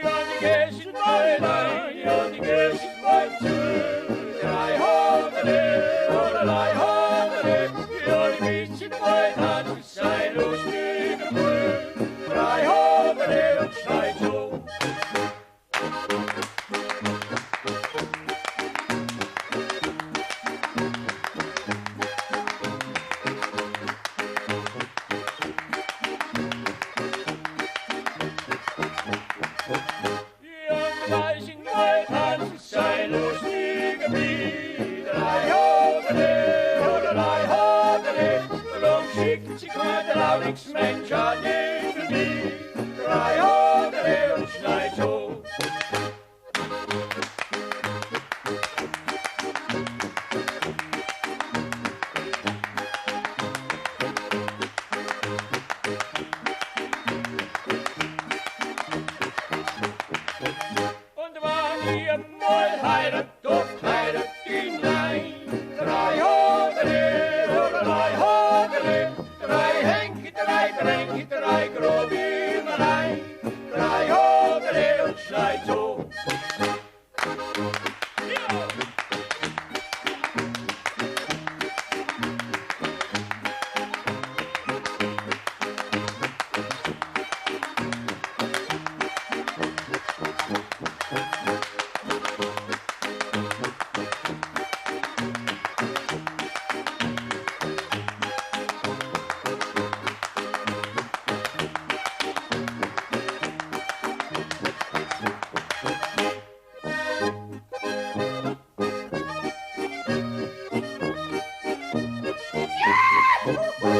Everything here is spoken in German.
여기 계신 너희들 여기 계신 너희들 라이 호들이 오라라이 호들이 여기 미친 너희들 주사이로 시그물 라이 호들이 옥사이조 Realizing my hands, sailors, nigga me, that I hold it, long chick, chick, the loudix, man, Johnny, to me, that I hold it, slide so. Und war mir mal heirat in Lein. Drei Hodere, drei Henke, drei Bränke, drei Grobi Malein. Drei Hodere und schneit so. Ja. Woo!